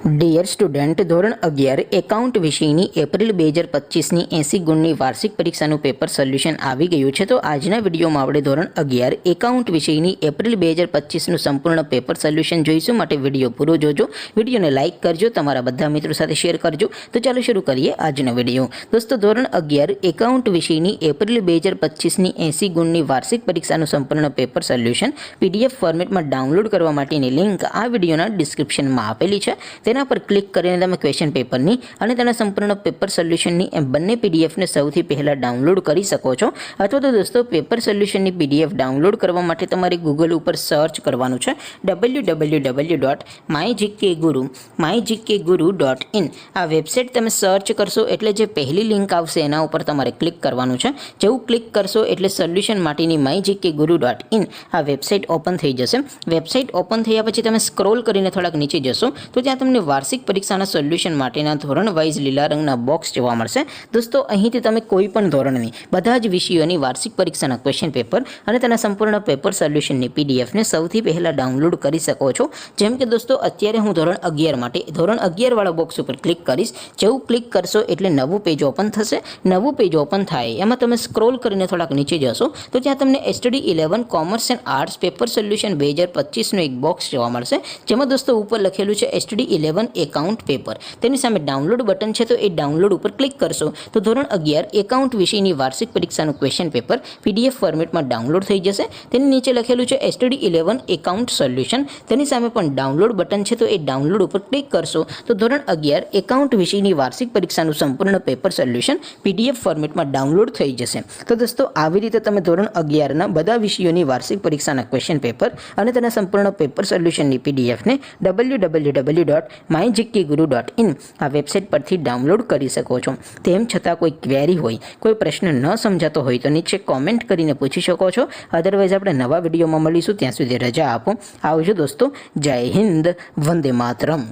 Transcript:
Dear student, ધોરણ 11 account વિષયની April 2025ની 80 ગુણની વાર્ષિક પરીક્ષાનું પેપર સોલ્યુશન આવી ગયું છે. તો આજના વિડીયોમાં આપણે ધોરણ 11 એકાઉન્ટ વિષયની એપ્રિલ 2025નું સંપૂર્ણ પેપર સોલ્યુશન જોઈશું. માટે વિડીયો પૂરો જોજો, વિડીયોને લાઇક કરજો, તમારા બધા મિત્રો સાથે શેર કરજો. તો ચાલો શરૂ કરીએ આજનો વિડીયો. દોસ્તો, ધોરણ 11 એકાઉન્ટ વિષયની એપ્રિલ 2025ની 80 ગુણની વાર્ષિક પરીક્ષાનું સંપૂર્ણ પેપર સોલ્યુશન PDF ફોર્મેટમાં ડાઉનલોડ કરવા માટેની લિંક આ વિડીયોના ડિસ્ક્રિપ્શનમાં આપેલી છે. તેના પર ક્લિક કરીને તમે ક્વેશ્ચન પેપરની અને તેના સંપૂર્ણ પેપર સોલ્યુશનની એમ બંને PDFને સૌથી પહેલાં ડાઉનલોડ કરી શકો છો. અથવા તો દોસ્તો, પેપર સોલ્યુશનની PDF ડાઉનલોડ કરવા માટે તમારે ગૂગલ ઉપર સર્ચ કરવાનું છે www.mygkguru.in. આ વેબસાઇટ તમે સર્ચ કરશો એટલે જે પહેલી લિંક આવશે એના ઉપર તમારે ક્લિક કરવાનું છે. જેવું ક્લિક કરશો એટલે સોલ્યુશન માટેની mygkguru.in આ વેબસાઇટ ઓપન થઈ જશે. વેબસાઇટ ઓપન થયા પછી તમે સ્ક્રોલ કરીને થોડાક નીચે જશો તો ત્યાં તમને વાર્ષિક પરીક્ષાના સોલ્યુશન માટેના ધોરણ વાઇઝ લીલા રંગના બોક્સ જોવા મળશે. દોસ્તો, અહીંથી તમે કોઈ પણ ધોરણની બધા જ વિષયોની વાર્ષિક પરીક્ષાના ક્વેશ્ચન પેપર અને તેના સંપૂર્ણ પેપર સોલ્યુશનની PDFને સૌથી પહેલાં ડાઉનલોડ કરી શકો છો. જેમ કે દોસ્તો, અત્યારે હું ધોરણ 11 માટે ધોરણ 11 વાળા બોક્સ ઉપર ક્લિક કરીશ. જેવું ક્લિક કરશો એટલે નવું પેજ ઓપન થશે. નવું પેજ ઓપન થાય એમાં તમે સ્ક્રોલ કરીને થોડાક નીચે જશો તો ત્યાં તમને STD11 commerce and arts paper solution 2025નું એક બોક્સ જોવા મળશે. જેમાં દોસ્તો ઉપર લખેલું છે STD11 એકાઉન્ટ પેપર. તેની સામે ડાઉનલોડ બટન છે, તો એ ડાઉનલોડ ઉપર ક્લિક કરશો તો ધોરણ 11 એકાઉન્ટ વિષયની વાર્ષિક પરીક્ષાનું ક્વેશ્ચન પેપર PDF ફોર્મેટમાં ડાઉનલોડ થઈ જશે. તેની નીચે લખેલું છે STD11 એકાઉન્ટ સોલ્યુશન. તેની સામે પણ ડાઉનલોડ બટન છે, તો એ ડાઉનલોડ ઉપર ક્લિક કરશો તો ધોરણ 11 એકાઉન્ટ વિષયની વાર્ષિક પરીક્ષાનું સંપૂર્ણ પેપર સોલ્યુશન PDF ફોર્મેટમાં ડાઉનલોડ થઈ જશે. તો દોસ્તો, આવી રીતે તમે ધોરણ 11ના બધા વિષયોની વાર્ષિક પરીક્ષાના ક્વેશ્ચન પેપર અને તેના સંપૂર્ણ પેપર સોલ્યુશનની PDFને www.mygkguru.in આ વેબસાઇટ પરથી ડાઉનલોડ કરી શકો છો. તેમ છતાં કોઈ ક્વેરી હોય, કોઈ પ્રશ્ન ન સમજાતો હોય તો નીચે કોમેન્ટ કરીને પૂછી શકો છો. અધરવાઇઝ આપણે નવા વિડીયોમાં મળીશું. ત્યાં સુધી રજા આપો. આવજો દોસ્તો. જય હિન્દ. વંદે માતરમ.